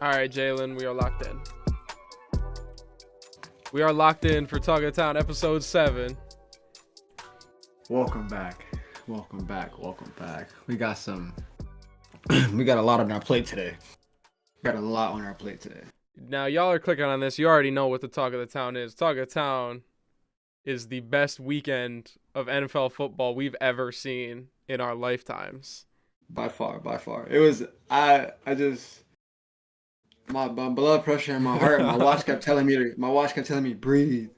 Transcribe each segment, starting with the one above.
All right, Jalen, we are locked in. We are locked in for Talk of Town, episode 7. Welcome back. We got we got a lot on our plate today. Now, y'all are clicking on this. You already know what the Talk of the Town is. Talk of Town is the best weekend of NFL football we've ever seen in our lifetimes. By far. It was, my blood pressure in my heart, my watch kept telling me, breathe.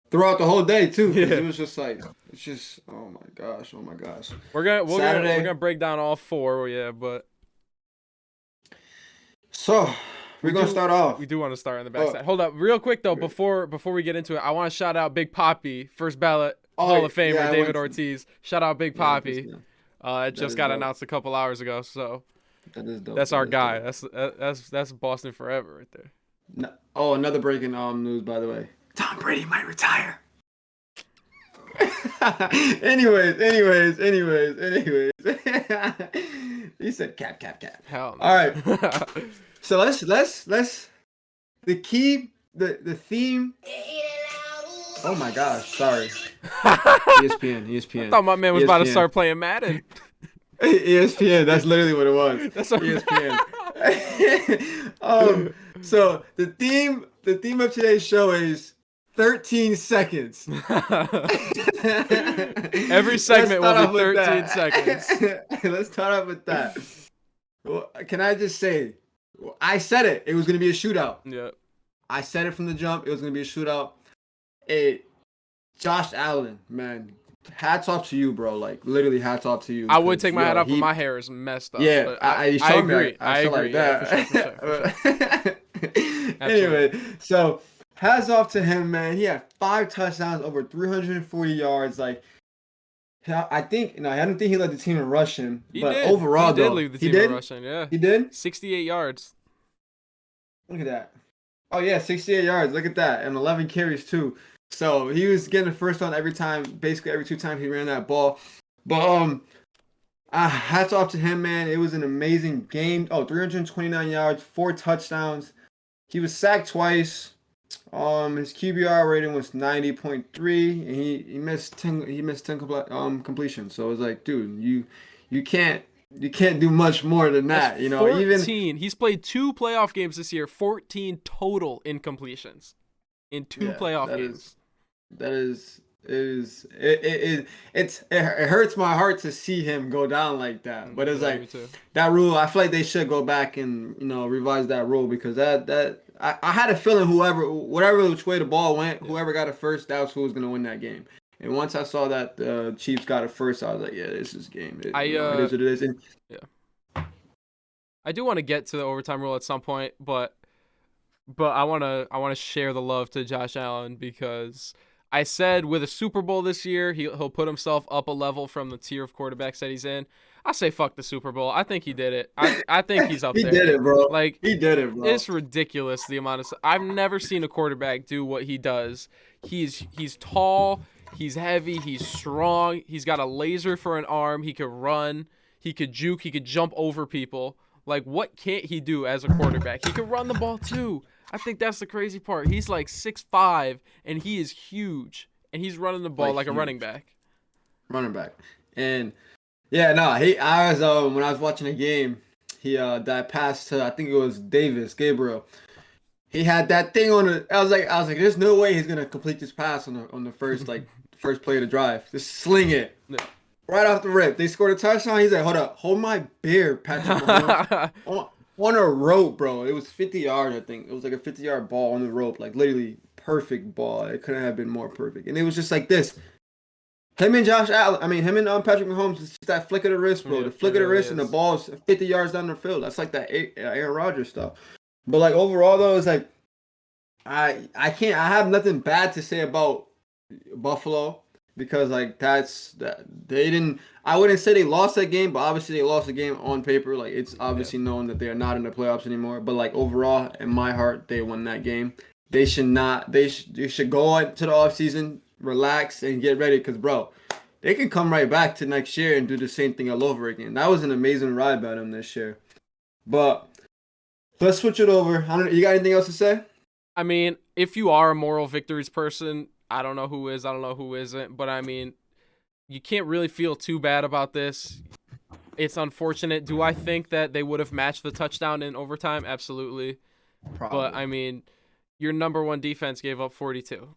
Throughout the whole day, too. Yeah. It was just like, oh my gosh. We're gonna break down all 4, but. So, we're going to start off. We do want to start on the backside. Hold up, real quick, though, before we get into it, I want to shout out Big Papi, first ballot Hall of Famer, David Ortiz. Shout out Big Papi. It just got announced a couple hours ago, so that is dope. That's our guy. That's Boston forever right there. No, another breaking news, by the way. Tom Brady might retire. anyways. He said cap. Hell no. All right. So let's the theme. Oh my gosh, sorry. ESPN. I thought my man was about to start playing Madden. ESPN, that's literally what it was. That's ESPN. So the theme of today's show is 13 seconds. Every segment will be 13 seconds. Let's start off with that. Well, can I just say, I said it. It was going to be a shootout. Yeah. I said it from the jump. It was going to be a shootout. Josh Allen, man, hats off to you, bro. Like, literally hats off to you. I would take my hat off, but my hair is messed up. Yeah, I agree. I agree. Like for sure. Anyway, so hats off to him, man. He had 5 touchdowns, over 340 yards. Like, I don't think he led the team in rushing. Overall, he did lead the team in rushing. Yeah, he did. 68 yards. Look at that. Oh yeah, 68 yards. Look at that, and 11 carries too. So he was getting the first down basically every 2 times he ran that ball. But hats off to him, man. It was an amazing game. 329 yards, 4 touchdowns. He was sacked twice. His QBR rating was 90.3, and he missed 10 completions. So it was like, dude, you can't do much more than that. That's 14. He's played 2 playoff games this year. 14 total incompletions in 2 playoff games. It hurts my heart to see him go down like that. But it's like that rule. I feel like they should go back and revise that rule, because I had a feeling whatever which way the ball went, whoever got it first, that was who was gonna win that game. And once I saw that the Chiefs got it first, I was like, yeah, this is game. It is what it is. Yeah. I do want to get to the overtime rule at some point, but I want to share the love to Josh Allen, because I said with a Super Bowl this year, he'll put himself up a level from the tier of quarterbacks that he's in. I say fuck the Super Bowl. I think he did it. I think he's up there. He did it, bro. Like, he did it, bro. It's ridiculous the amount of. I've never seen a quarterback do what he does. He's tall. He's heavy. He's strong. He's got a laser for an arm. He could run. He could juke. He could jump over people. Like, what can't he do as a quarterback? He could run the ball too. I think that's the crazy part. He's like 6'5", and he is huge, and he's running the ball like a running back. And yeah, no, I was when I was watching the game, he that pass to, I think it was Gabriel. He had that thing on it. I was like, there's no way he's gonna complete this pass on the first first play of the drive. Just sling it. No. Right off the rip. They scored a touchdown. He's like, hold my beer, Patrick Mahomes. On a rope, bro. It was 50 yards, I think. It was like a 50-yard ball on the rope. Like, literally perfect ball. It couldn't have been more perfect. And it was just like this. Him and Patrick Mahomes, it's just that flick of the wrist, bro. The flick of the wrist and the ball is 50 yards down the field. That's like that Aaron Rodgers stuff. But, like, overall, though, it's like, I have nothing bad to say about Buffalo. Because, like, I wouldn't say they lost that game, but obviously they lost the game on paper. Like, it's obviously known that they are not in the playoffs anymore. But, like, overall, in my heart, they won that game. They should go into the offseason, relax, and get ready. Because, bro, they can come right back to next year and do the same thing all over again. That was an amazing ride by them this year. But Let's switch it over. I don't know. You got anything else to say? I mean, if you are a moral victories person, I don't know who is, I don't know who isn't, but I mean, you can't really feel too bad about this. It's unfortunate. Do I think that they would have matched the touchdown in overtime? Absolutely. But Probably. I mean, your number one defense gave up 42.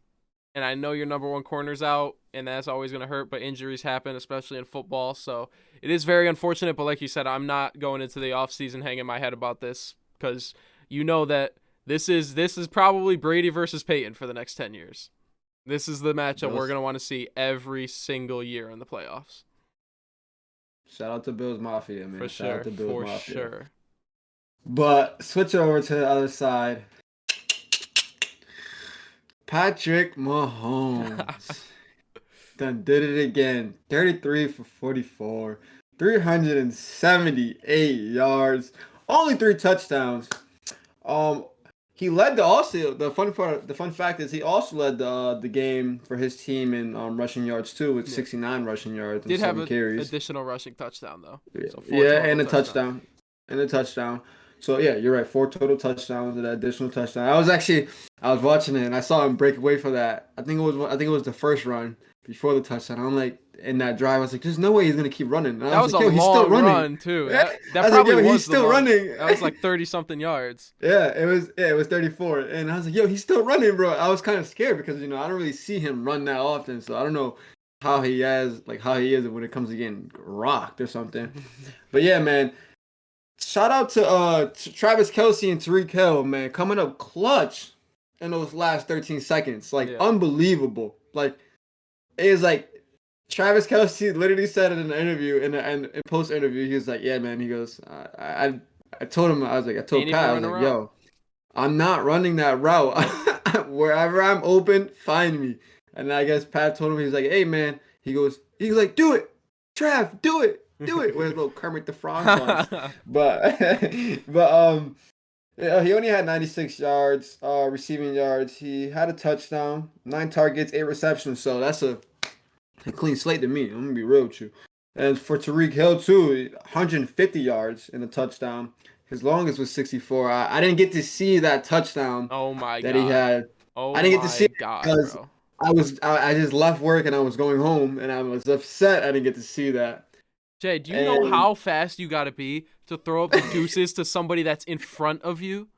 And I know your number one corner's out, and that's always going to hurt, but injuries happen, especially in football. So it is very unfortunate, but like you said, I'm not going into the offseason hanging my head about this because you know that this is probably Brady versus Peyton for the next 10 years. This is the matchup we're Bills. going to want to see every single year in the playoffs. Shout out to Bills Mafia, man. For Shout out sure. to Bills For Mafia. sure. But switch over to the other side. Patrick Mahomes done did it again. 33 for 44, 378 yards, only 3 touchdowns. He led the fun fact is he also led the game for his team in rushing yards too with 69 rushing yards and Did have 7 an carries. additional rushing touchdown, though. So 4 Yeah, total and a touchdowns. touchdown. And a touchdown. So yeah, you're right. 4 total touchdowns and an additional touchdown. I was watching it and I saw him break away for that. I think it was the first run before the touchdown. I'm like in that drive. I was like, there's no way he's gonna keep running. And I That was like, a yo, he's still long running. run, too. I That was probably like, yo, was he's still the long. running. That was like 30-something yards. Yeah, it was 34. And I was like, yo, he's still running, bro. I was kind of scared because I don't really see him run that often. So I don't know how he is when it comes to getting rocked or something. But yeah, man. Shout out to Travis Kelce and Tyreek Hill, man, coming up clutch in those last 13 seconds. Like, Yeah. unbelievable. Like, it was like Travis Kelce literally said it in an interview, in post interview, he was like, yeah, man, he goes, I told him, I told Ain't Pat, I even was run like, a yo, I'm not running that route. Wherever I'm open, find me. And I guess Pat told him, he's like, hey, man, he's like, do it, Trav, do it. Do it with his little Kermit the Frog voice. But yeah, he only had 96 yards, receiving yards. He had a touchdown, 9 targets, 8 receptions. So that's a clean slate to me. I'm gonna be real with you. And for Tyreek Hill too, 150 yards in a touchdown. His longest was 64. I didn't get to see that touchdown Oh my that god. he had. Oh I didn't get to see my it god, because bro. I just left work and I was going home and I was upset I didn't get to see that. Jay, do you know how fast you gotta be to throw up the deuces to somebody that's in front of you?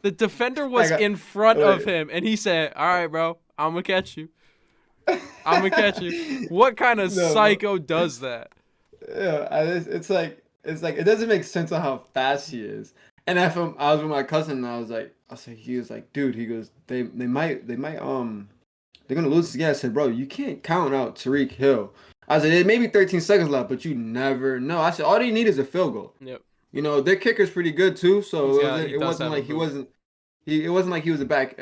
The defender was in front of him, and he said, all right, bro, I'm gonna catch you. I'm gonna catch you. What kind of psycho does that? Yeah, it's like it doesn't make sense on how fast he is. And I was with my cousin and he was like, dude, he goes, they might they're gonna lose again. I said, bro, you can't count out Tyreek Hill. I said, it may be 13 seconds left, but you never know. I said, all they need is a field goal. Yep. Their kicker's pretty good too, so it wasn't like he was a bad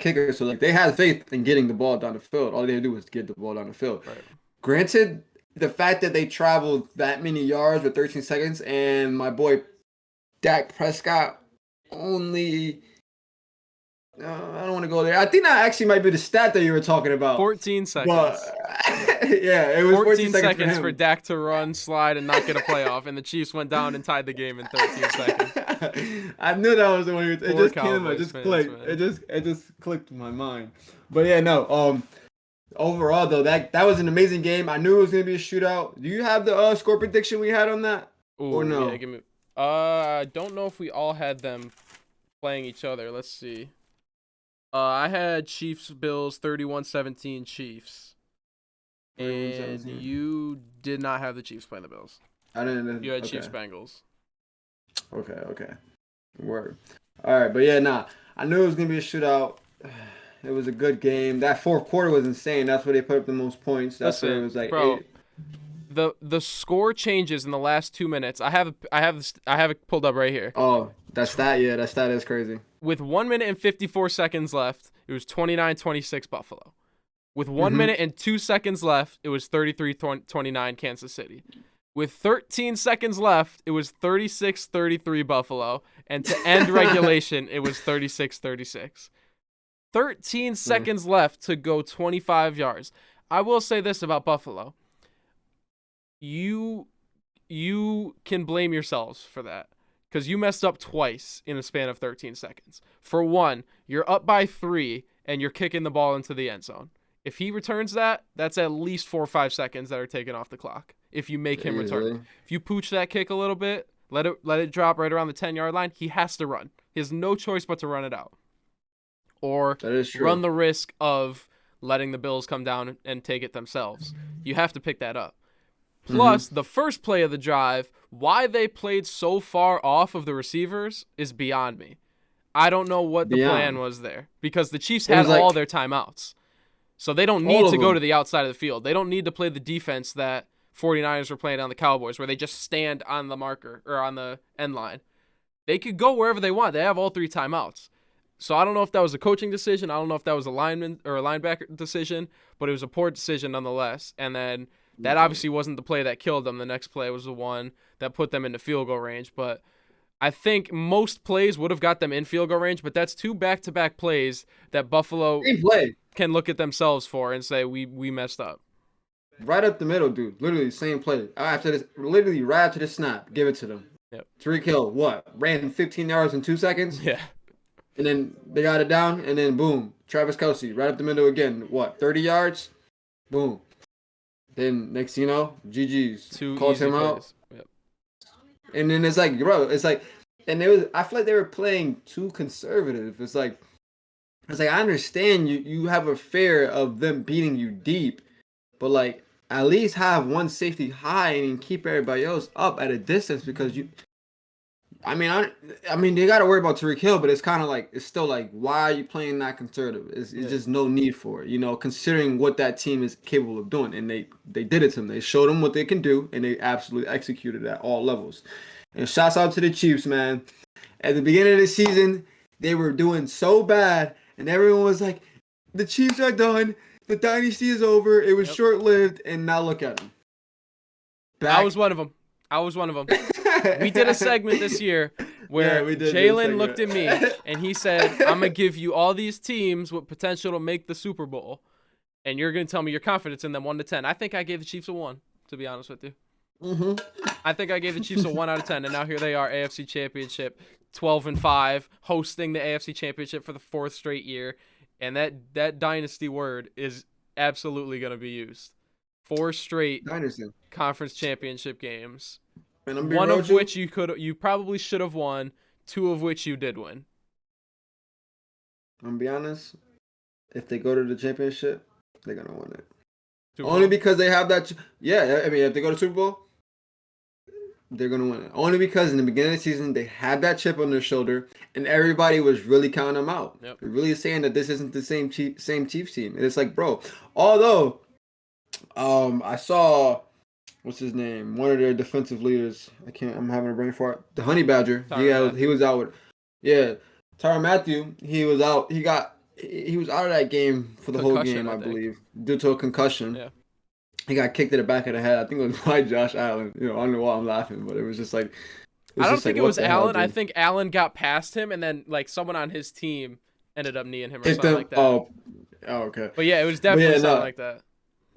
kicker. So like they had faith in getting the ball down the field. All they had to do was get the ball down the field. Right. Granted, the fact that they traveled that many yards with 13 seconds, and my boy Dak Prescott only. I don't want to go there. I think that actually might be the stat that you were talking about. 14 seconds. But, yeah, it was 14 seconds for Dak to run, slide, and not get a playoff, and the Chiefs went down and tied the game in 13 seconds. I knew that was the one. It just came. It just clicked. Man. It just clicked in my mind. But yeah, no. Overall though, that was an amazing game. I knew it was gonna be a shootout. Do you have the score prediction we had on that? Ooh, or no? Yeah, give me. I don't know if we all had them playing each other. Let's see. I had Chiefs Bills 31-17 Chiefs. And you did not have the Chiefs playing the Bills. I didn't. You had Chiefs Bengals. Okay. Word. All right, but yeah, I knew it was gonna be a shootout. It was a good game. That fourth quarter was insane. That's where they put up the most points. That's where it was like 8. The score changes in the last 2 minutes. I have it pulled up right here. Oh, that stat is crazy. With 1 minute and 54 seconds left, it was 29-26 Buffalo. With 1 minute and 2 seconds left, it was 33-29 Kansas City. With 13 seconds left, it was 36-33 Buffalo. And to end regulation, it was 36-36. 13 seconds left to go 25 yards. I will say this about Buffalo. you can blame yourselves for that because you messed up twice in a span of 13 seconds. For one, you're up by 3 and you're kicking the ball into the end zone. If he returns that, that's at least 4 or 5 seconds that are taken off the clock. If you make him return, if you pooch that kick a little bit, let it drop right around the 10-yard line, he has to run. He has no choice but to run it out, or run the risk of letting the Bills come down and take it themselves. You have to pick that up. Plus, the first play of the drive, why they played so far off of the receivers is beyond me. I don't know what the plan was there because the Chiefs had all their timeouts. So they don't need to go to the outside of the field. They don't need to play the defense that 49ers were playing on the Cowboys where they just stand on the marker or on the end line. They could go wherever they want. They have all 3 timeouts. So I don't know if that was a coaching decision. I don't know if that was a lineman or a linebacker decision, but it was a poor decision nonetheless. And then that obviously wasn't the play that killed them. The next play was the one that put them into field goal range. But I think most plays would have got them in field goal range, but that's 2 back-to-back plays that Buffalo can look at themselves for and say, we messed up. Right up the middle, dude. Literally same play. After this, literally right after the snap, give it to them. Yep. Tyreek Hill, ran 15 yards in 2 seconds? Yeah. And then they got it down, and then boom, Travis Kelce, right up the middle again. 30 yards? Boom. Then next thing you know, GG's. 2 calls him plays. out. Yep. And then it's like, and I feel like they were playing too conservative. It's like I understand you have a fear of them beating you deep, but like at least have one safety high and keep everybody else up at a distance because I mean, they got to worry about Tyreek Hill, but it's kind of like, it's still like, why are you playing that conservative? It's just no need for it, considering what that team is capable of doing. And they did it to them. They showed them what they can do, and they absolutely executed at all levels. And shouts out to the Chiefs, man. At the beginning of the season, they were doing so bad, and everyone was like, the Chiefs are done. The dynasty is over. It was short-lived, and now look at them. I was one of them. We did a segment this year where Jalen looked at me and he said, I'm going to give you all these teams with potential to make the Super Bowl, and you're going to tell me your confidence in them 1 to 10. I think I gave the Chiefs a 1, to be honest with you. I think I gave the Chiefs a 1 out of 10, and now here they are, AFC Championship, 12-5, hosting the AFC Championship for the 4th straight year, and that dynasty word is absolutely going to be used. 4 straight conference championship games. One of which you probably should have won, 2 of which you did win. I'm gonna be honest. If they go to the championship, they're gonna win it. Super Only Bowl? because they have that. If they go to Super Bowl, they're gonna win it. Only because in the beginning of the season they had that chip on their shoulder, and everybody was really counting them out. Yep. They're really saying that this isn't the same Chiefs team. And it's like, bro. Although, I saw. What's his name? One of their defensive leaders. I'm having a brain fart. The Honey Badger. He was out with. Yeah, Tyrann Mathieu. He was out. He was out of that game for the whole game, I believe, due to a concussion. Yeah. He got kicked in the back of the head. I think it was by Josh Allen. I don't know why I'm laughing, but it was just like. I don't think it was Allen. I think Allen got past him, and then like someone on his team ended up kneeing him or something like that. Oh, okay. But yeah, it was definitely something like that.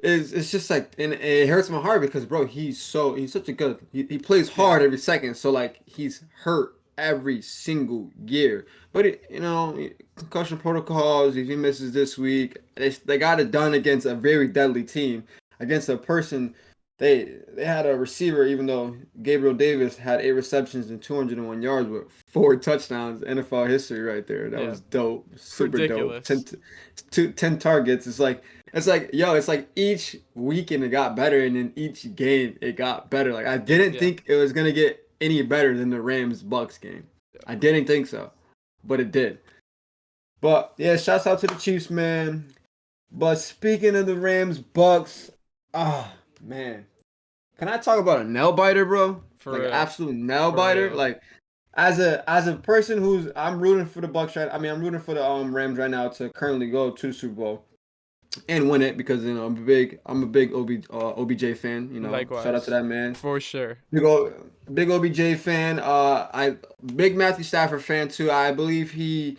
It's just like, and it hurts my heart because, bro, he's such a good. He plays hard every second, so like he's hurt every single year. But concussion protocols. If he misses this week, they got it done against a very deadly team, against a person. They had a receiver, even though Gabriel Davis had 8 receptions and 201 yards with 4 touchdowns. NFL history right there. That was dope. Super ridiculous. Dope. 10 targets. It's like each weekend it got better, and in each game it got better. Like I didn't think it was gonna get any better than the Rams-Bucks game. I didn't think so, but it did. But yeah, shouts out to the Chiefs, man. But speaking of the Rams-Bucks, man, can I talk about a nail biter, bro? An absolute nail biter. Like as a person I'm rooting for the Bucks right. I mean, I'm rooting for the Rams right now to currently go to the Super Bowl and win it because I'm a big OBJ fan. Likewise. Shout out to that man for sure. Big OBJ fan. Big Matthew Stafford fan too. I believe he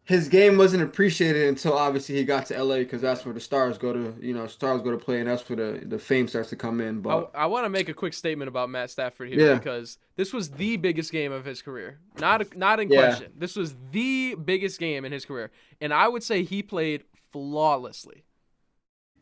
his game wasn't appreciated until obviously he got to LA because that's where the stars go to, stars go to play, and that's where the fame starts to come in. But I want to make a quick statement about Matt Stafford here yeah, because this was the biggest game of his career. Not in yeah, question. This was the biggest game in his career. And I would say he played flawlessly.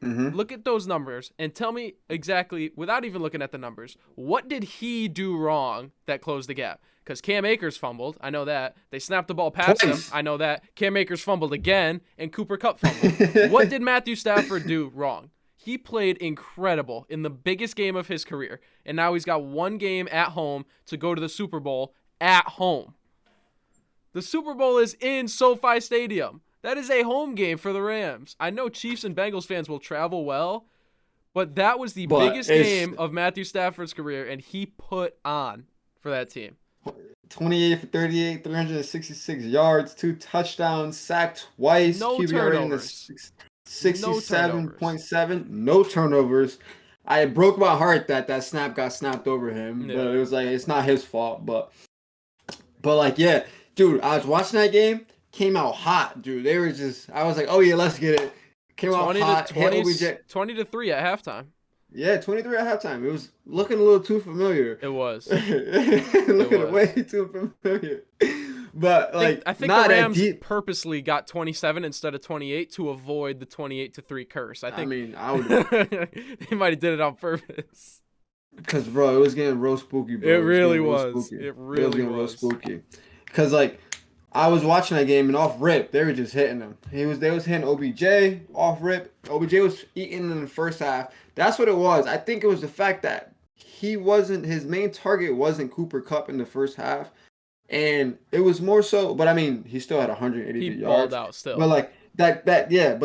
hmm Look at those numbers and tell me exactly, without even looking at the numbers, what did he do wrong that closed the gap? Because Cam Akers fumbled. I know that. They snapped the ball past him. twice. I know that. Cam Akers fumbled again, and Cooper Kupp fumbled. What did Matthew Stafford do wrong? He played incredible in the biggest game of his career, and now he's got one game at home to go to the Super Bowl at home. The Super Bowl is in SoFi Stadium. That is a home game for the Rams. I know Chiefs and Bengals fans will travel well, but that was the But biggest it's game of Matthew Stafford's career, and he put on for that team. 28 for 38, 366 yards, 2 touchdowns, sacked twice, No QB rating of turnovers. No turnovers. 67.7, no turnovers. I broke my heart that snap got snapped over him, Yeah. but it was like it's not his fault. But like yeah, dude, I was watching that game, came out hot, dude. They were just, I was like, oh yeah, let's get it. Came out 20 hot, to hit 20, OBJ. 20 to 3 at halftime. Yeah, 23 at halftime. It was looking a little too familiar. It was. Looking way too familiar. But like, I think not the that Rams deep. purposely got 27 instead of 28 to avoid the 28 to 3 curse. I think. I mean, I would, They might have did it on purpose. because bro, it was getting real spooky, bro. It really getting real was. spooky. It really getting real was. spooky. Because like, I was watching that game and off rip, they were just hitting him. They was hitting OBJ off rip. OBJ was eating in the first half. That's what it was. I think it was the fact that his main target wasn't Cooper Kupp in the first half. And it was more so, but I mean, he still had 180 He yards. balled out still. But like but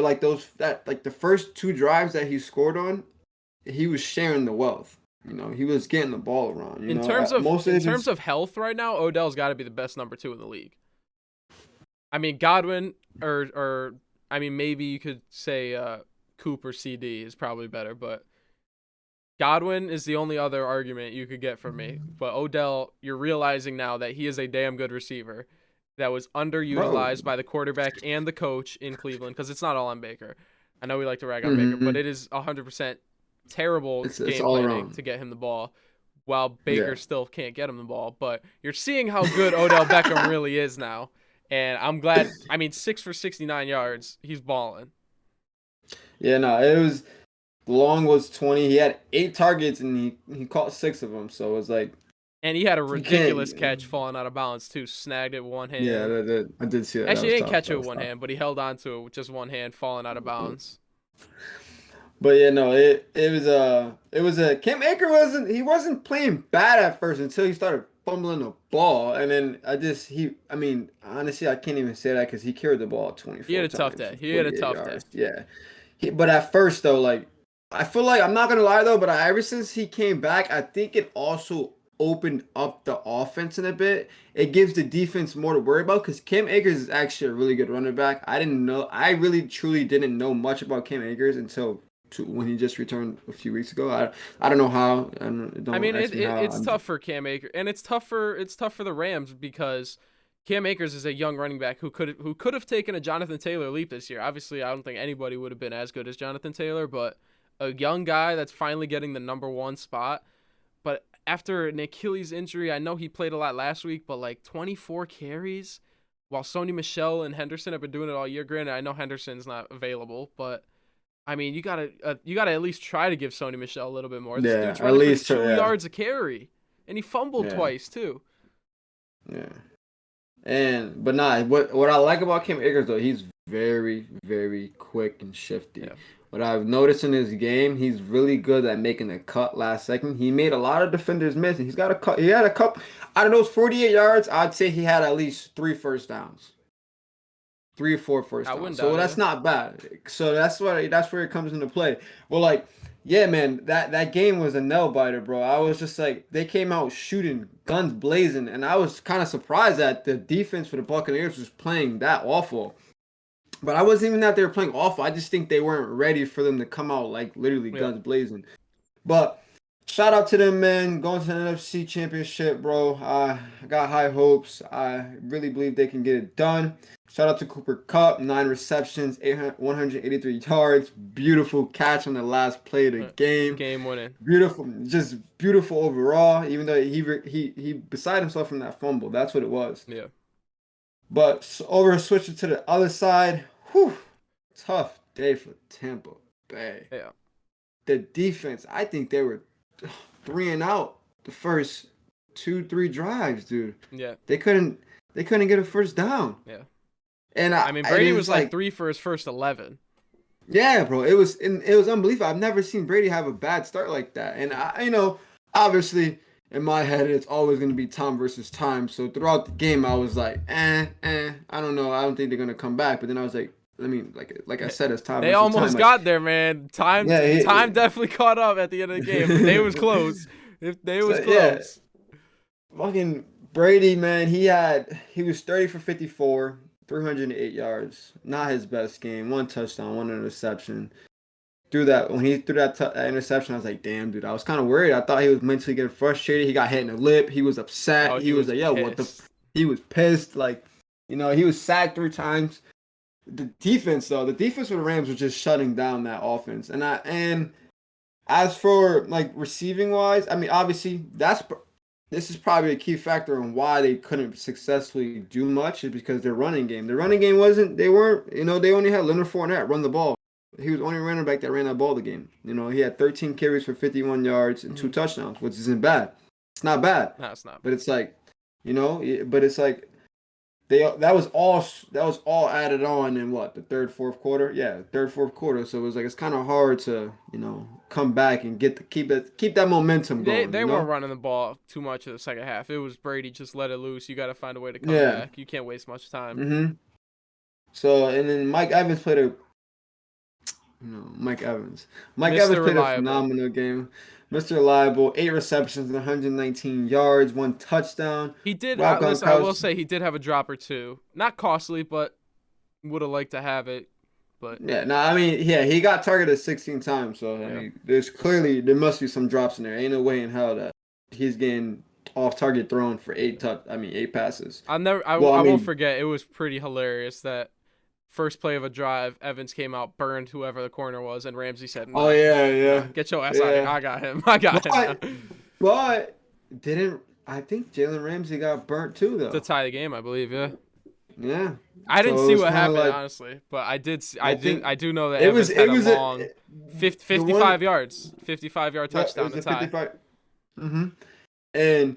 like the first 2 drives that he scored on, he was sharing the wealth. He was getting the ball around. In terms of health right now, Odell's got to be the best number 2 in the league. I mean, Godwin or I mean, maybe you could say Cooper CD is probably better, but Godwin is the only other argument you could get from me. But Odell, you're realizing now that he is a damn good receiver that was underutilized by the quarterback and the coach in Cleveland, because it's not all on Baker. I know we like to rag on Baker, but it is 100% terrible game planning to get him the ball, while Baker still can't get him the ball. But you're seeing how good Odell Beckham really is now. And I'm glad. I mean, 6 for 69 yards. He's balling. Yeah, no, it was. Long was 20. He had 8 targets and he caught 6 of them. So it was like. And he had a ridiculous catch falling out of bounds too. Snagged it with one hand. Yeah, I did see that. Actually, he didn't catch it with one hand, but he held on to it with just one hand, falling out of bounds. But yeah, no, it was a Cam Akers wasn't playing bad at first until he started fumbling the ball, and then I mean, honestly, I can't even say that because he carried the ball 24 times. He had a tough day. He had a tough day. Yeah, but at first though, like I feel like I'm not gonna lie though, but ever since he came back, I think it also opened up the offense in a bit. It gives the defense more to worry about because Cam Akers is actually a really good running back. I really truly didn't know much about Cam Akers until when he just returned a few weeks ago. I don't know how. It's tough for Cam Akers, and it's tough for the Rams because Cam Akers is a young running back who could have taken a Jonathan Taylor leap this year. Obviously, I don't think anybody would have been as good as Jonathan Taylor, but a young guy that's finally getting the number 1 spot. But after an Achilles injury, I know he played a lot last week, but like 24 carries, while Sony Michel and Henderson have been doing it all year. Granted, I know Henderson's not available, but I mean, you gotta at least try to give Sony Michel a little bit more. This dude's running at least for 2 yards a carry, and he fumbled twice too. Yeah, but what I like about Cam Akers though, he's very, very quick and shifty. Yeah. What I've noticed in his game, he's really good at making a cut last second. He made a lot of defenders miss, and he had a couple. Out of those 48 yards, I'd say he had at least 3 first downs. 3 or 4 first downs. So that's not bad. So that's where it comes into play. Well, like, yeah, man, that game was a nail biter, bro. I was just like, they came out shooting, guns blazing, and I was kind of surprised that the defense for the Buccaneers was playing that awful. But I wasn't even that they were playing awful. I just think they weren't ready for them to come out like literally guns blazing. But shout out to them, man. Going to the NFC Championship, bro. I got high hopes. I really believe they can get it done. Shout out to Cooper Kupp, 9 receptions, 183 yards. Beautiful catch on the last play of the game. Game winning. Beautiful, just beautiful overall. Even though he beside himself from that fumble, that's what it was. Yeah. But switching to the other side, tough day for Tampa Bay. Yeah. The defense, I think they were 3 and out the first 2-3 drives, dude. Yeah. They couldn't get a first down. Yeah. And I mean, Brady was like 3 for his first 11. Yeah, bro. It was unbelievable. I've never seen Brady have a bad start like that. And obviously in my head it's always going to be time versus time. So throughout the game I was like, I don't know. I don't think they're going to come back. But then I was like, like I said, it's time. They almost got there, man. Time definitely caught up at the end of the game. But they was close. They was close. Yeah. Fucking Brady, man. He was 30 for 54, 308 yards. Not his best game. 1 touchdown, 1 interception. When he threw that interception, I was like, damn, dude. I was kind of worried. I thought he was mentally getting frustrated. He got hit in the lip. He was upset. He was like, yo, pissed. He was pissed. Like, he was sacked 3 times. The defense for the Rams was just shutting down that offense. And as for like receiving wise, I mean, obviously this is probably a key factor in why they couldn't successfully do much is because their running game. The running game they only had Leonard Fournette run the ball. He was the only running back that ran that ball the game. He had 13 carries for 51 yards and 2 touchdowns, which isn't bad. It's not bad. No, it's not. But it's like, but it's like that was all added on in the third, fourth quarter? Yeah, third, fourth quarter. So it was like it's kind of hard to, come back and keep that momentum going. They weren't running the ball too much in the second half. It was Brady, just let it loose. You got to find a way to come back. You can't waste much time. Mm-hmm. So and then Mike Evans played Mike Evans played a phenomenal game. Mr. Reliable, 8 receptions and 119 yards, 1 touchdown. He did. I will say he did have a drop or 2. Not costly, but would have liked to have it. But he got targeted 16 times. So I mean, there must be some drops in there. Ain't no way in hell that he's getting off target thrown for 8 passes. I won't forget. It was pretty hilarious that. First play of a drive, Evans came out, burned whoever the corner was, and Ramsey said, "No, get your ass out of here. I got him. But I think Jalen Ramsey got burnt too, though. To tie the game, I believe, yeah. Yeah. I didn't see what happened, honestly, but I do know that Evans had a long 55 yards, 55-yard touchdown to tie. Mm-hmm. And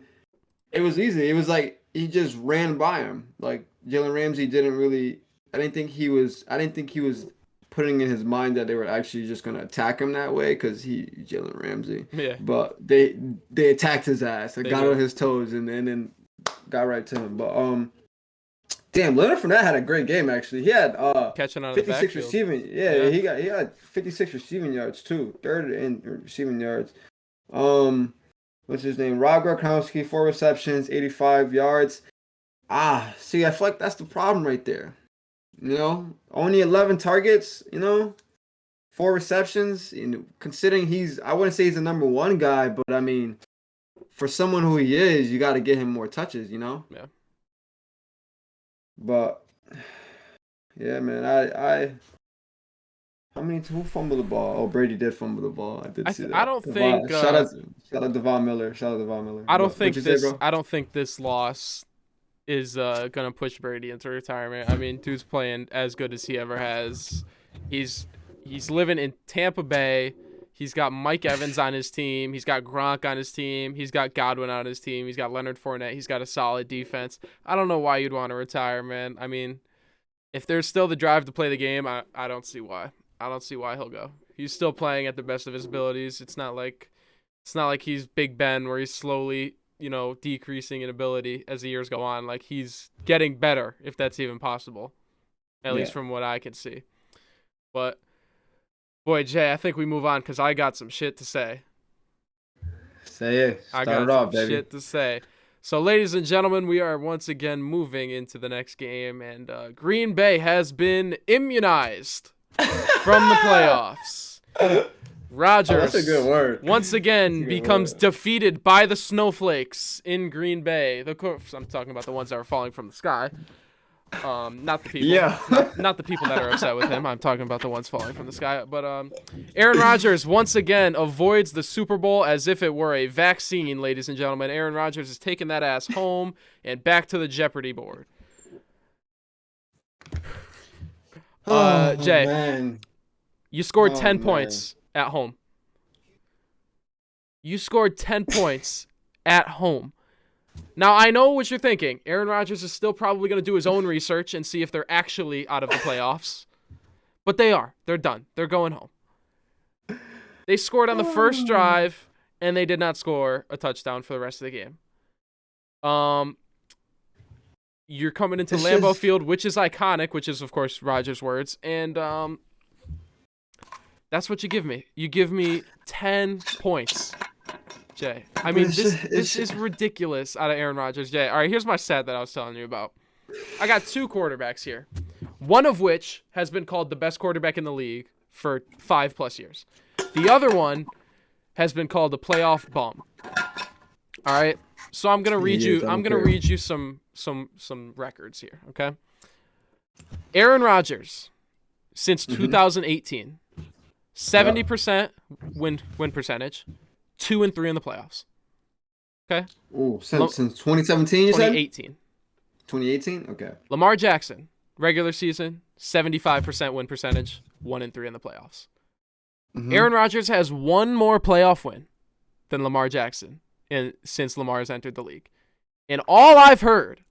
it was easy. It was like he just ran by him. Like Jalen Ramsey didn't really. I didn't think he was putting in his mind that they were actually just gonna attack him that way because Jalen Ramsey. Yeah. But they attacked his ass. They got on his toes and then got right to him. But damn, Leonard Fournette had a great game actually. He had catching out 56 of the receiving. Yeah, he got 56 receiving yards too. Third in receiving yards. What's his name? Rob Gronkowski, 4 receptions, 85 yards. See, I feel like that's the problem right there. Only 11 targets, 4 receptions. Considering I wouldn't say he's the number 1 guy, but I mean, for someone who he is, you got to get him more touches, Yeah. But yeah, man, who fumbled the ball? Oh, Brady did fumble the ball. I did see that. I don't think. Shout out Devon Miller. I don't think this loss is gonna push Brady into retirement. I mean, dude's playing as good as he ever has. He's living in Tampa Bay. He's got Mike Evans on his team. He's got Gronk on his team. He's got Godwin on his team. He's got Leonard Fournette. He's got a solid defense. I don't know why you'd want to retire, man. I mean, if there's still the drive to play the game, I don't see why. I don't see why he'll go. He's still playing at the best of his abilities. It's not like he's Big Ben where he's slowly decreasing in ability as the years go on. Like, he's getting better, if that's even possible, at least from what I can see. But, boy, Jay, I think we move on because I got some shit to say. Say it. I got some shit to say. So, ladies and gentlemen, we are once again moving into the next game, and Green Bay has been immunized from the playoffs. Rodgers, that's a good word. once again That's a good becomes word. defeated by the snowflakes in Green Bay. I'm talking about the ones that are falling from the sky. Not the people. Yeah. Not the people that are upset with him. I'm talking about the ones falling from the sky. But Aaron Rodgers once again avoids the Super Bowl as if it were a vaccine, ladies and gentlemen. Aaron Rodgers is taking that ass home and back to the Jeopardy board. Oh, Jay, man. you scored Oh, 10 man. points at home. You scored 10 points at home. Now, I know what you're thinking. Aaron Rodgers is still probably going to do his own research and see if they're actually out of the playoffs. But they are. They're done. They're going home. They scored on the first drive, and they did not score a touchdown for the rest of the game. You're coming into Lambeau Field, which is iconic, which is, of course, Rodgers' words. And that's what you give me. You give me 10 points. Jay, I mean, this is ridiculous out of Aaron Rodgers. Jay, all right, here's my stat that I was telling you about. I got 2 quarterbacks here, one of which has been called the best quarterback in the league for 5+ years. The other one has been called a playoff bum. All right, so I'm gonna read you some records here. Okay, Aaron Rodgers since 2018, 70% win percentage. 2-3 in the playoffs. Okay. Ooh, since 2017, you 2018. said? 2018? Okay. Lamar Jackson, regular season, 75% win percentage, 1-3 in the playoffs. Mm-hmm. Aaron Rodgers has one more playoff win than Lamar Jackson since Lamar has entered the league. And all I've heard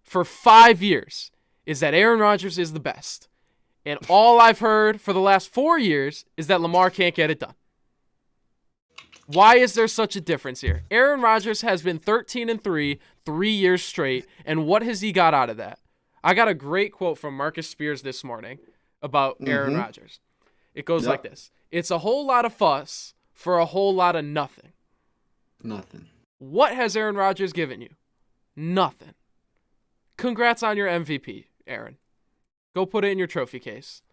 for 5 years is that Aaron Rodgers is the best. And all I've heard for the last 4 years is that Lamar can't get it done. Why is there such a difference here? Aaron Rodgers has been 13-3, 3 years straight, and what has he got out of that? I got a great quote from Marcus Spears this morning about Aaron Rodgers. It goes like this. It's a whole lot of fuss for a whole lot of nothing. Nothing. What has Aaron Rodgers given you? Nothing. Congrats on your MVP, Aaron. Go put it in your trophy case.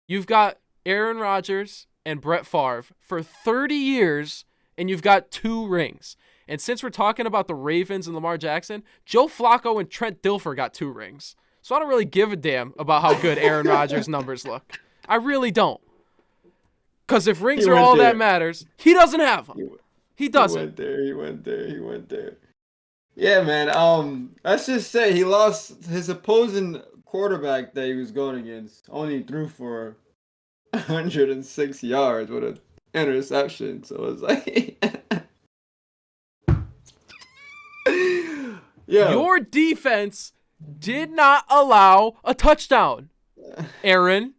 You've got Aaron Rodgers and Brett Favre for 30 years, and you've got 2 rings. And since we're talking about the Ravens and Lamar Jackson, Joe Flacco and Trent Dilfer got 2 rings. So I don't really give a damn about how good Aaron Rodgers' numbers look. I really don't. Because if rings are all that matters, he doesn't have them. He doesn't. He went there. Yeah, man. Let's just say he lost his opposing quarterback that he was going against. Only threw for 106 yards with an interception. So it was like, your defense did not allow a touchdown, Aaron.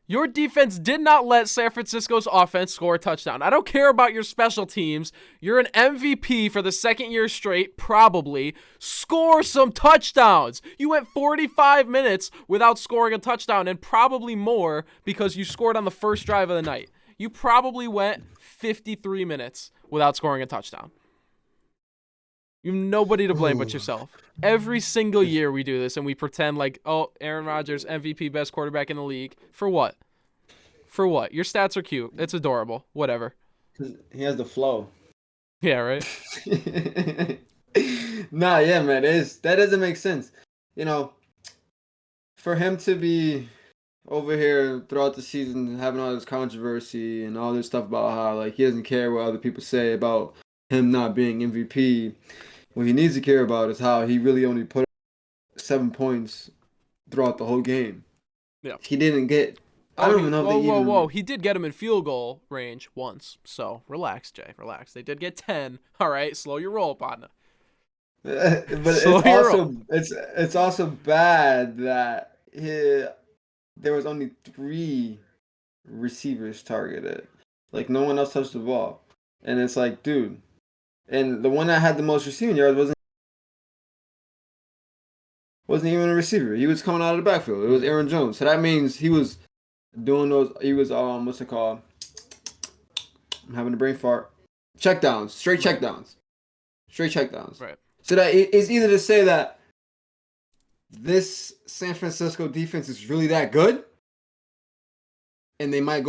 Your defense did not let San Francisco's offense score a touchdown. I don't care about your special teams. You're an MVP for the 2nd year straight, probably. Score some touchdowns. You went 45 minutes without scoring a touchdown, and probably more because you scored on the first drive of the night. You probably went 53 minutes without scoring a touchdown. You have nobody to blame but yourself. Every single year we do this and we pretend like, oh, Aaron Rodgers, MVP, best quarterback in the league. For what? For what? Your stats are cute. It's adorable. Whatever. He has the flow. Yeah, right? Nah, yeah, man. That doesn't make sense. You know, for him to be over here throughout the season having all this controversy and all this stuff about how like he doesn't care what other people say about him not being MVP. What he needs to care about is how he really only put up 7 points throughout the whole game. Yeah. He didn't get. I don't even know if they even. Whoa. He did get him in field goal range once. So relax, Jay. Relax. They did get 10. All right. Slow your roll, partner. But it's also bad that there was only 3 receivers targeted. Like no one else touched the ball, and it's like, dude. And the one that had the most receiving yards wasn't even a receiver. He was coming out of the backfield. It was Aaron Jones. So that means he was doing those. He was what's it called? I'm having a brain fart. Checkdowns, straight checkdowns. Right. So that it's either to say that this San Francisco defense is really that good, and they might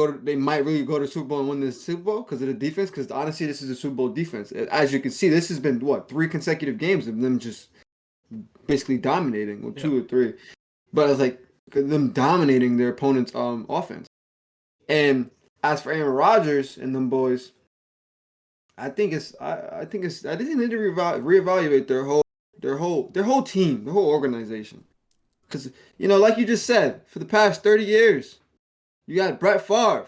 really go to Super Bowl and win this Super Bowl because of the defense. Because honestly, this is a Super Bowl defense. As you can see, this has been 3 consecutive games of them just basically dominating, well, 2 or 3. But it's like them dominating their opponent's offense. And as for Aaron Rodgers and them boys, I think they need to reevaluate their whole team, the whole organization. Because, like you just said, for the past 30 years, you got Brett Favre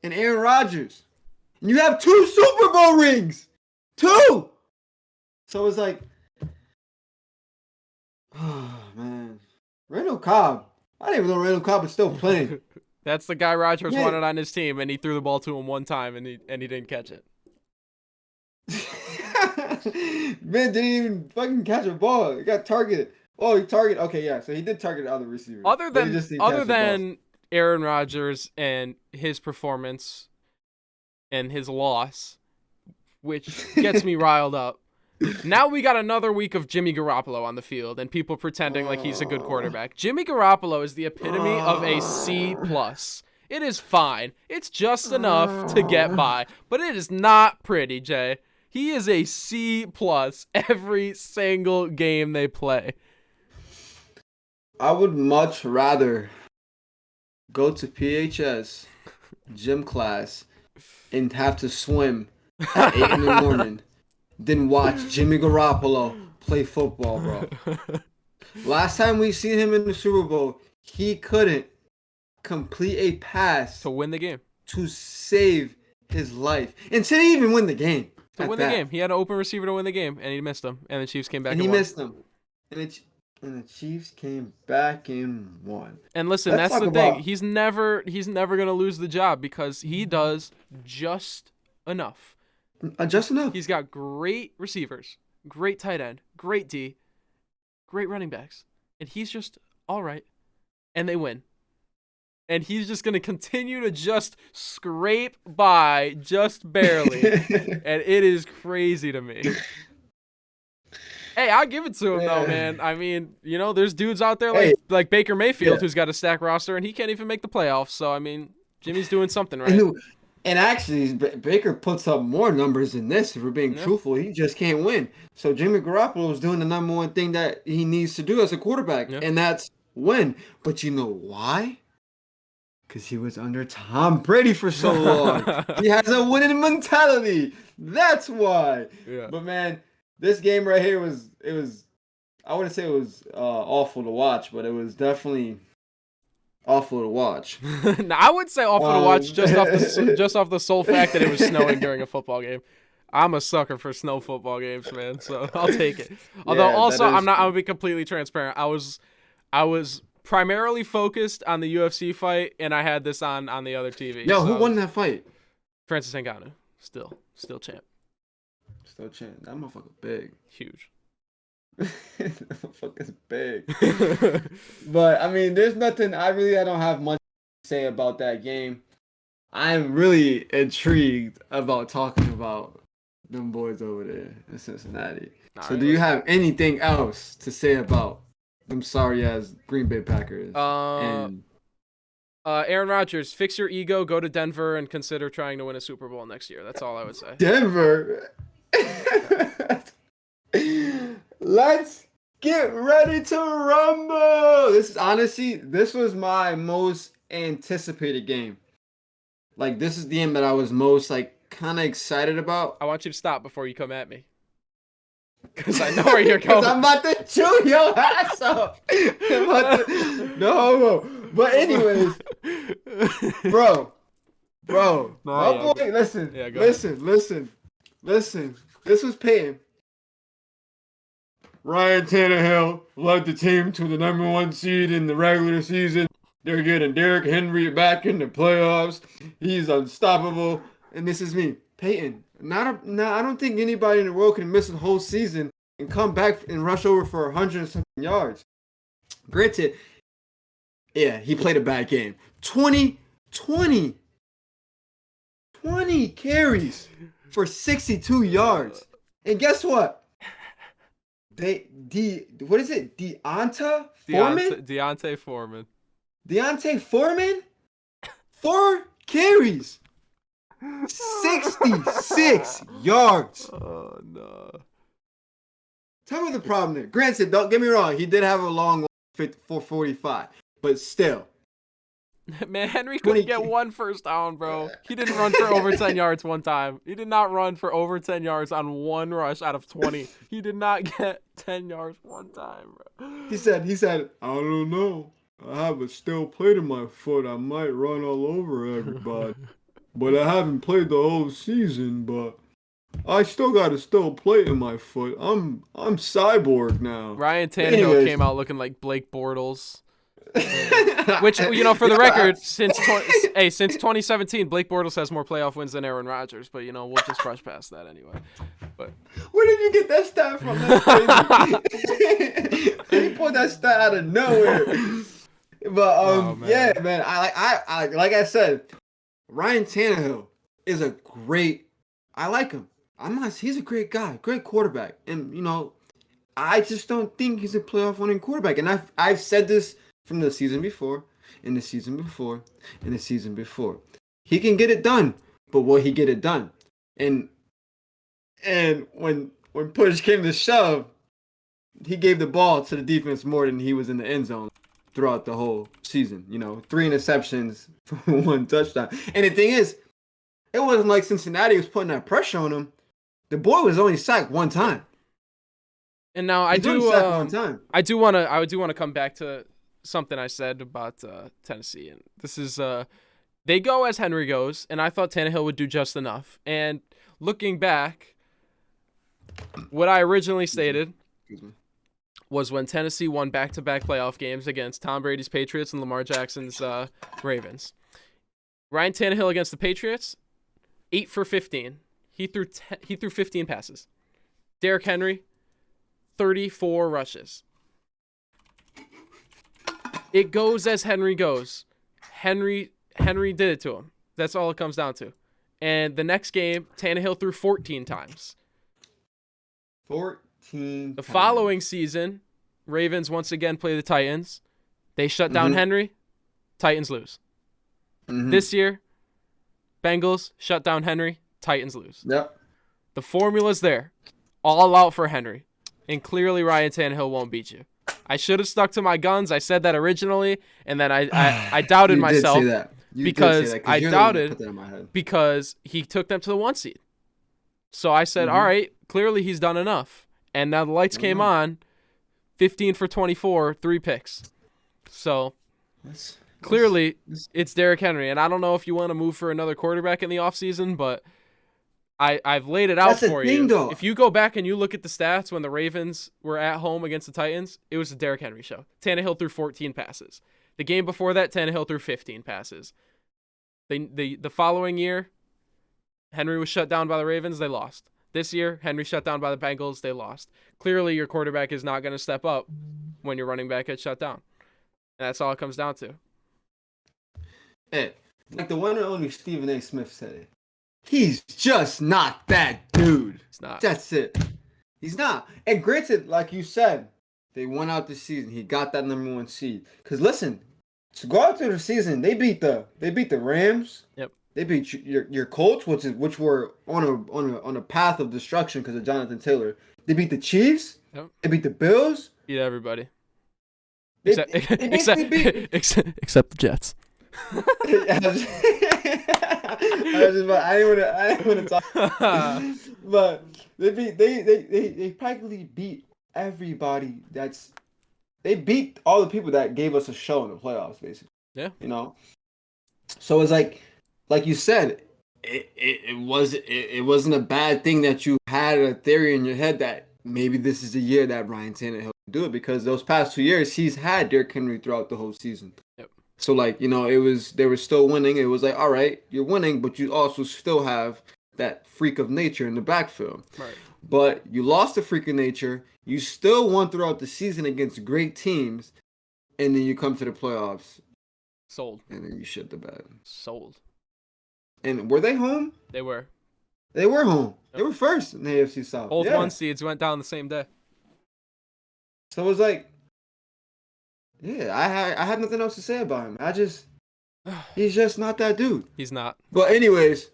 and Aaron Rodgers. And you have 2 Super Bowl rings. 2! So it's like, oh, man. Randall Cobb. I didn't even know Randall Cobb was still playing. That's the guy Rodgers wanted on his team, and he threw the ball to him one time, and he didn't catch it. Man didn't even fucking catch a ball. He got targeted. Oh, he targeted. Okay, yeah. So he did target other receivers. Other than Aaron Rodgers and his performance and his loss, which gets me riled up. Now we got another week of Jimmy Garoppolo on the field and people pretending like he's a good quarterback. Jimmy Garoppolo is the epitome of a C+. It is fine. It's just enough to get by, but it is not pretty, Jay. He is a C+ every single game they play. I would much rather go to PHS gym class and have to swim at 8 in the morning than watch Jimmy Garoppolo play football, bro. Last time we seen him in the Super Bowl, he couldn't complete a pass to win the game, to save his life, and to even win the game. To win the game, he had an open receiver to win the game, and he missed him. And the Chiefs came back and won. Missed him, and the Chiefs came back and won. And listen, that's the thing. He's never gonna lose the job because he does just enough. Just enough. He's got great receivers, great tight end, great D, great running backs, and he's just all right, and they win. And he's just going to continue to just scrape by just barely. And it is crazy to me. Hey, I'll give it to him, though, man. I mean, there's dudes out there like Baker Mayfield who's got a stacked roster, and he can't even make the playoffs. So, I mean, Jimmy's doing something right. And actually, Baker puts up more numbers than this, if we're being truthful. He just can't win. So, Jimmy Garoppolo is doing the number one thing that he needs to do as a quarterback, and that's win. But you know why? Because he was under Tom Brady for so long. He has a winning mentality. That's why. Yeah. But, man, this game right here I wouldn't say it was awful to watch, but it was definitely awful to watch. No, I would say awful to watch just off the sole fact that it was snowing during a football game. I'm a sucker for snow football games, man, so I'll take it. Although also I'm gonna be completely transparent. I was primarily focused on the UFC fight, and I had this on the other TV. Yo, who won that fight? Francis Ngannou, still champ. Still champ. That motherfucker big. Huge. That motherfucker's big. But I mean, there's nothing. I don't have much to say about that game. I'm really intrigued about talking about them boys over there in Cincinnati. So, do you have anything else to say about them sorry ass Green Bay Packers? Aaron Rodgers, fix your ego, go to Denver, and consider trying to win a Super Bowl next year. That's all I would say. Denver. Let's get ready to rumble. This was my most anticipated game. Like, this is the game that I was most kind of excited about. I want you to stop before you come at me. Because I know where you're going. I'm about to chew your ass off. No. But anyways, bro. No, my boy, listen. Yeah, listen. This was Peyton. Ryan Tannehill led the team to the number 1 seed in the regular season. They're getting Derrick Henry back in the playoffs. He's unstoppable. And this is me, Peyton. I don't think anybody in the world can miss a whole season and come back and rush over for 100 and something yards. Granted, yeah, he played a bad game. 20 carries for 62 yards. And guess what? What is it? Deontay Foreman? Deontay Foreman. Deontay Foreman? 4 carries, 66 yards. Oh no. Tell me the problem there. Granted, don't get me wrong. He did have a long one, 445, but still. Man, Henry couldn't get 1 first down, bro. He didn't run for over 10 yards one time. He did not run for over 10 yards on 1 rush out of 20. He did not get 10 yards one time, bro. He said, I don't know. I have a steel plate in my foot. I might run all over everybody. But I haven't played the whole season, but I still got a steel plate in my foot. I'm cyborg now. Ryan Tannehill came out looking like Blake Bortles. Which, for the record, since 2017, Blake Bortles has more playoff wins than Aaron Rodgers. But we'll just brush past that anyway. But where did you get that stat from? That's crazy. You pulled that stat out of nowhere. But yeah, man. I like I said, Ryan Tannehill is a great. I like him. He's a great guy, great quarterback, and I just don't think he's a playoff winning quarterback. And I've said this from the season before, and the season before, and the season before. He can get it done, but will he get it done? And when push came to shove, he gave the ball to the defense more than he was in the end zone throughout the whole season. 3 interceptions for 1 touchdown. And the thing is, it wasn't like Cincinnati was putting that pressure on him. The boy was only sacked 1 time. And now I do want to come back to something I said about Tennessee, and this is they go as Henry goes, and I thought Tannehill would do just enough. And looking back, what I originally stated was when Tennessee won back-to-back playoff games against Tom Brady's Patriots and Lamar Jackson's Ravens. Ryan Tannehill against the Patriots, 8 for 15. He threw 15 passes. Derrick Henry, 34 rushes. It goes as Henry goes. Henry did it to him. That's all it comes down to. And the next game, Tannehill threw 14 times. 14 The following season, Ravens once again play the Titans. They shut down Henry. Titans lose. This year, Bengals shut down Henry. Titans lose. Yep. The formula's there. All out for Henry. And clearly Ryan Tannehill won't beat you. I should have stuck to my guns. I said that originally, and then I doubted myself. Did say that. Because I doubted because he took them to the 1 seed. So I said, all right, clearly he's done enough. And now the lights came on, 15 for 24, 3 picks. So clearly it's Derrick Henry. And I don't know if you want to move for another quarterback in the offseason, but I've laid it out for you. Though. If you go back and you look at the stats when the Ravens were at home against the Titans, it was the Derrick Henry show. Tannehill threw 14 passes. The game before that, Tannehill threw 15 passes. The following year, Henry was shut down by the Ravens. They lost. This year, Henry shut down by the Bengals. They lost. Clearly, your quarterback is not going to step up when your running back gets shut down. And that's all it comes down to. Hey, like the one and only Stephen A. Smith said it. He's just not that dude. He's not. That's it. He's not. And granted, like you said, they won out this season. He got that number 1 seed. Because listen, to go out through the season, they beat the Rams. Yep. They beat your Colts, which were on a path of destruction because of Jonathan Taylor. They beat the Chiefs. Yep. They beat the Bills. Beat everybody. Except Except the Jets. I didn't want to talk, but they practically beat everybody. They beat all the people that gave us a show in the playoffs, basically. Yeah. So it's like you said, it wasn't a bad thing that you had a theory in your head that maybe this is the year that Ryan Tannehill will do it, because those past 2 years he's had Derrick Henry throughout the whole season. Yep. So they were still winning. It was like, all right, you're winning, but you also still have that freak of nature in the backfield. Right. But you lost the freak of nature. You still won throughout the season against great teams, and then you come to the playoffs. Sold. And then you shit the bed. Sold. And were they home? They were. They were home. Yep. They were first in the AFC South. Both 1 seeds went down the same day. So it was like, yeah, I had nothing else to say about him. He's just not that dude. He's not. But anyways,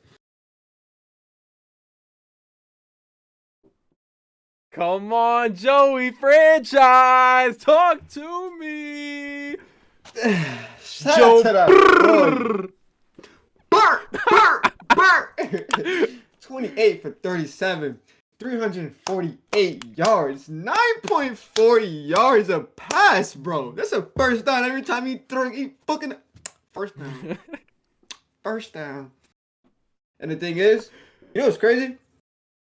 Come on, Joey franchise, talk to me. shout Joe out to that boy. Burt. 28 for 37, 348 yards, 9.4 yards a pass, bro. That's a first down every time he fucking first down. First down. And the thing is, you know what's crazy?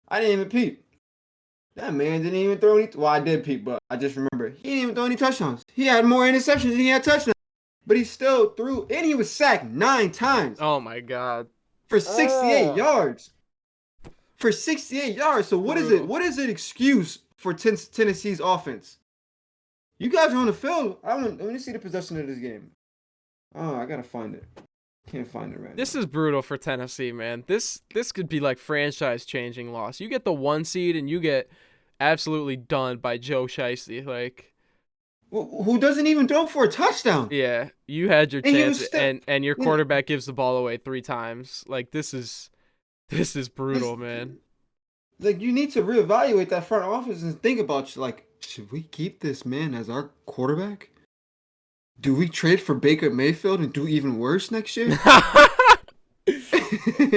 I didn't even peep. That man didn't even throw any. Well, I did peep, but I just remember he didn't even throw any touchdowns. He had more interceptions than he had touchdowns. But he still threw, and he was sacked 9 times. Oh my God. For 68 yards. For 68 yards. So what is it? What is an excuse for Tennessee's offense? You guys are on the field. Let me see the possession of this game. Oh, I gotta find it. Can't find it right This is brutal for Tennessee, man. This could be like franchise-changing loss. You get the 1 seed and you get absolutely done by Joe Shiesty. Like, who doesn't even throw for a touchdown? yeah, you had your chance, and your quarterback gives the ball away 3 times. Like, this is brutal, man. Like, you need to reevaluate that front office and think about, like, should we keep this man as our quarterback? Do we trade for Baker Mayfield and do even worse next year?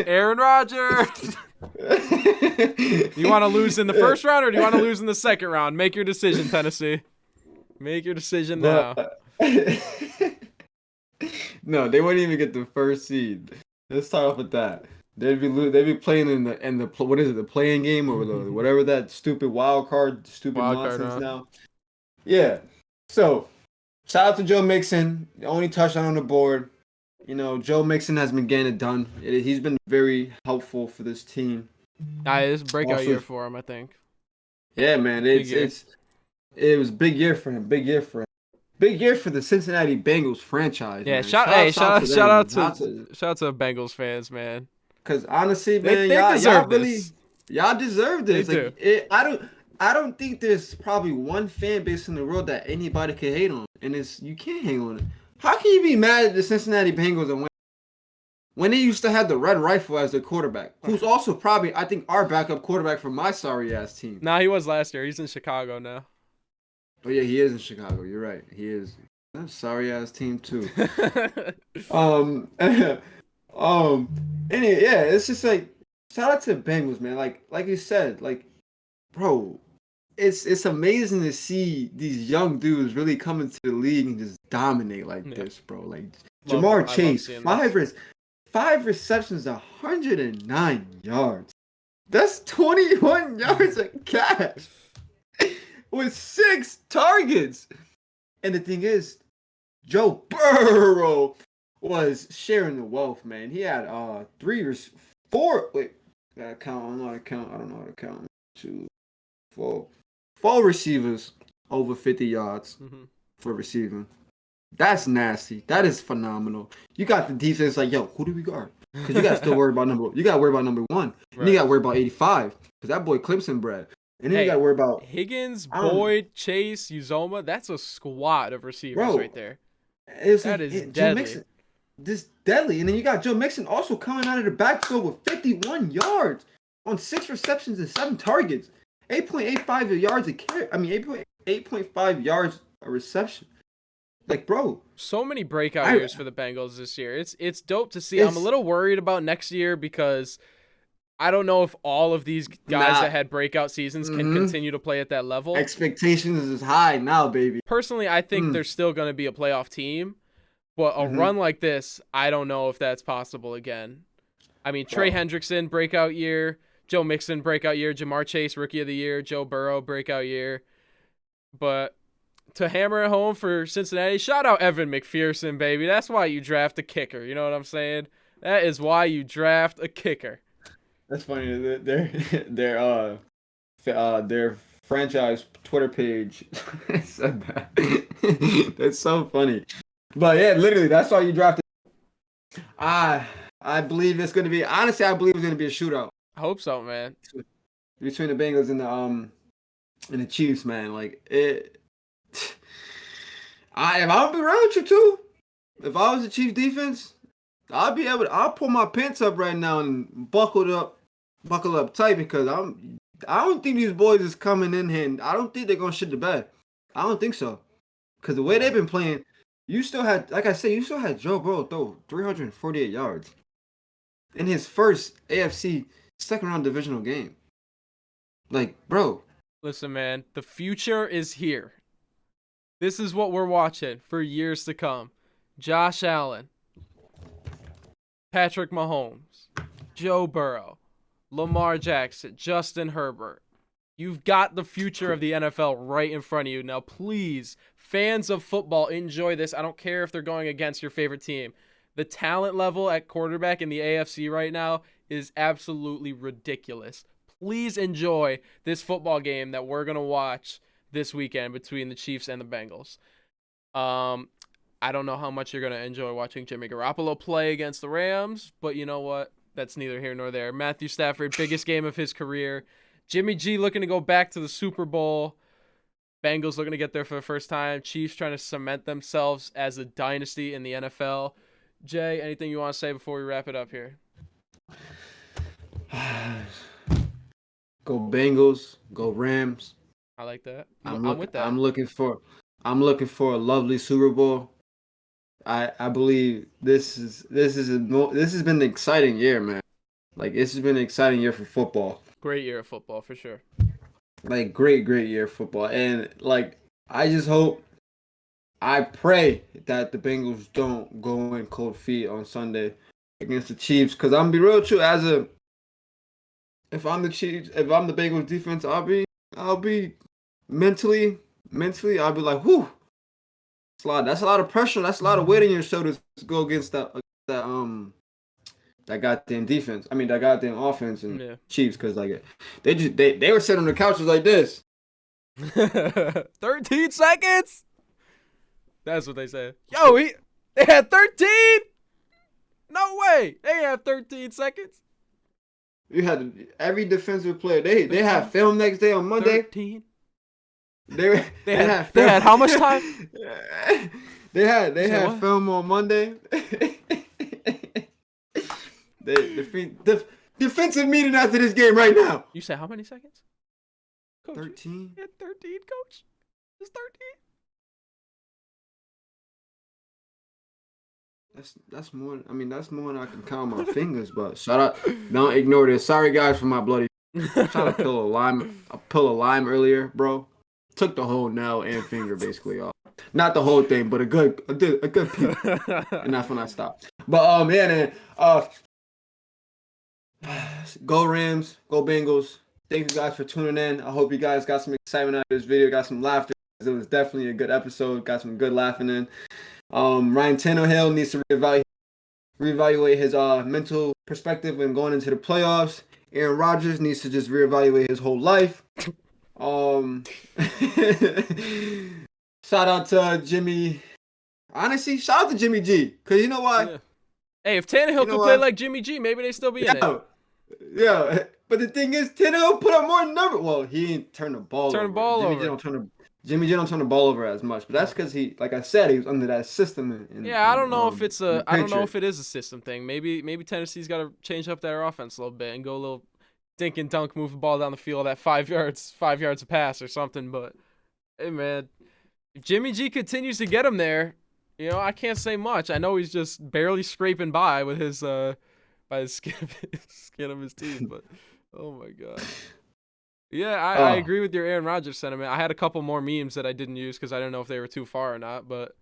Aaron Rodgers. You want to lose in the first round or do you want to lose in the second round? Make your decision, Tennessee. Make your decision now. No, they wouldn't even get the first seed. Let's start off with that. They'd be playing in the what is it, the playing game or whatever that stupid wild card nonsense now. Yeah. So shout out to Joe Mixon, the only touchdown on the board. You know, Joe Mixon has been getting it done. He's been very helpful for this team. It's a breakout year for him, I think. Yeah, man. It was a big year for him. Big year for the Cincinnati Bengals franchise. Yeah, man. shout out to Bengals fans, man. Because honestly, man, y'all deserve this. They do. I don't think there's probably one fan base in the world that anybody can hate on, and you can't hang on it. How can you be mad at the Cincinnati Bengals and when they used to have the Red Rifle as their quarterback, who's also probably, I think, our backup quarterback for my sorry ass team? Nah, he was last year. He's in Chicago now. Oh yeah, he is in Chicago. You're right. He is. That sorry ass team too. Anyway, yeah, it's just like shout out to the Bengals, man. Like you said, like, bro, it's amazing to see these young dudes really come into the league and just dominate like this, bro. Like Jamar Chase, 5 receptions, 109 yards. That's 21 yards a catch with 6 targets. And the thing is, Joe Burrow was sharing the wealth, man. He had 4. Wait, I gotta count. I don't know how to count. 2, 4 receivers over 50 yards for receiving. That's nasty. That is phenomenal. You got the defense like, yo, who do we guard? Because you got to still worry about number 1. Right. And you got to worry about 85 because that boy Clemson bred. And then you got to worry about Higgins, Boyd, Chase, Uzoma. That's a squad of receivers right there. That is deadly. Mixon, this deadly. And then you got Joe Mixon also coming out of the backfield with 51 yards on 6 receptions and 7 targets. 8.85 yards a carry. 8.5 yards a reception. Like, bro. So many breakout years for the Bengals this year. It's dope to see. I'm a little worried about next year because I don't know if all of these guys that had breakout seasons can continue to play at that level. Expectations is high now, baby. Personally, I think they're still going to be a playoff team. But a run like this, I don't know if that's possible again. I mean, Trey Hendrickson, breakout year. Joe Mixon, breakout year. Jamar Chase, rookie of the year. Joe Burrow, breakout year. But to hammer it home for Cincinnati, shout out Evan McPherson, baby. That's why you draft a kicker. You know what I'm saying? That is why you draft a kicker. That's funny. Their franchise Twitter page said that. That's so funny. But yeah, literally, that's why you drafted. I believe it's going to be. Honestly, I believe it's going to be a shootout. I hope so, man. Between the Bengals and the Chiefs, man. Like it. If I'm be around with you too, If I was the Chiefs defense, I'll pull my pants up right now and buckle up tight because I don't think these boys is coming in here. And I don't think they're gonna shit the bed. I don't think so. Because the way they've been playing, you still had, like I said, you still had Joe Burrow throw 348 yards in his first AFC second round divisional game. Like, bro. Listen, man, the future is here. This is what we're watching for years to come. Josh Allen, Patrick Mahomes, Joe Burrow, Lamar Jackson, Justin Herbert. You've got the future of the NFL right in front of you. Now, please, fans of football, enjoy this. I don't care if they're going against your favorite team. The talent level at quarterback in the AFC right now is absolutely ridiculous. Please enjoy this football game that we're going to watch this weekend between the Chiefs and the Bengals. I don't know how much you're going to enjoy watching Jimmy Garoppolo play against the Rams, but you know what? That's neither here nor there. Matthew Stafford, biggest game of his career. Jimmy G looking to go back to the Super Bowl. Bengals looking to get there for the first time. Chiefs trying to cement themselves as a dynasty in the NFL. Jay, anything you want to say before we wrap it up here? Go Bengals, go Rams. I like that. I'm with that. I'm looking for a lovely Super Bowl. I believe this has been an exciting year, man. Like, this has been an exciting year for football. Great year of football for sure. Like, great year of football. And like, I pray that the Bengals don't go in cold feet on Sunday against the Chiefs. Cause I'm gonna be real with you, if I'm the Chiefs, if I'm the Bengals defense, I'll be mentally, I'll be like, whew. That's a lot of pressure. That's a lot of weight on your shoulders to go against that goddamn defense. I mean, that goddamn offense and Chiefs, because like they were sitting on the couches like this. 13 seconds. That's what they said. Yo, they had 13. No way. They have 13 seconds. You had every defensive player. They had film next day on Monday. 13. They had how much time? They had film on Monday. The defensive meeting after this game right now. You said how many seconds? Coach, 13. You had 13, coach. It's 13. That's more. I mean, that's more than I can count on my fingers. But shout out. Don't ignore this. Sorry guys for my bloody. I tried to peel a lime earlier, bro. Took the whole nail and finger basically off. Not the whole thing, but a good piece. And that's when I stopped. But man, go Rams, go Bengals. Thank you guys for tuning in. I hope you guys got some excitement out of this video, got some laughter. It was definitely a good episode. Got some good laughing in. Ryan Tannehill needs to reevaluate his mental perspective when going into the playoffs. Aaron Rodgers needs to just reevaluate his whole life. Shout out to Jimmy. Honestly, shout out to Jimmy G. Because you know why? Yeah. Hey, if Tannehill could play like Jimmy G, maybe they still be in it. Yeah, but the thing is, Tannehill put up more numbers. Well, he ain't turn the ball over. Jimmy G don't turn the ball over as much, but that's because he, like I said, he was under that system. I don't know if it is a system thing. Maybe Tennessee's got to change up their offense a little bit and go a little dink and dunk, move the ball down the field at 5 yards a pass or something. But hey, man, if Jimmy G continues to get him there, I can't say much. I know he's just barely scraping by with his by the skin of his teeth, but oh my god. Yeah, I agree with your Aaron Rodgers sentiment. I had a couple more memes that I didn't use because I didn't know if they were too far or not. But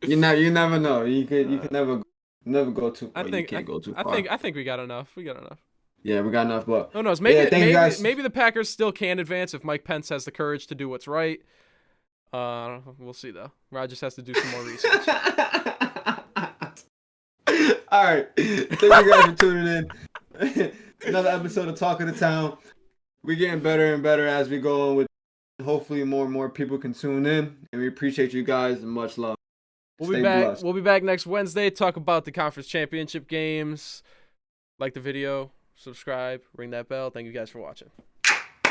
you never know. You can never go too. You can't go too far. I think we got enough. Yeah, we got enough. But who knows? Maybe the Packers still can advance if Mike Pence has the courage to do what's right. We'll see though. Rodgers has to do some more research. All right, thank you guys for tuning in. Another episode of Talk of the Town. We're getting better and better as we go on with. Hopefully, more and more people can tune in, and we appreciate you guys and much love. We'll be back next Wednesday. Talk about the conference championship games. Like the video, subscribe, ring that bell. Thank you guys for watching.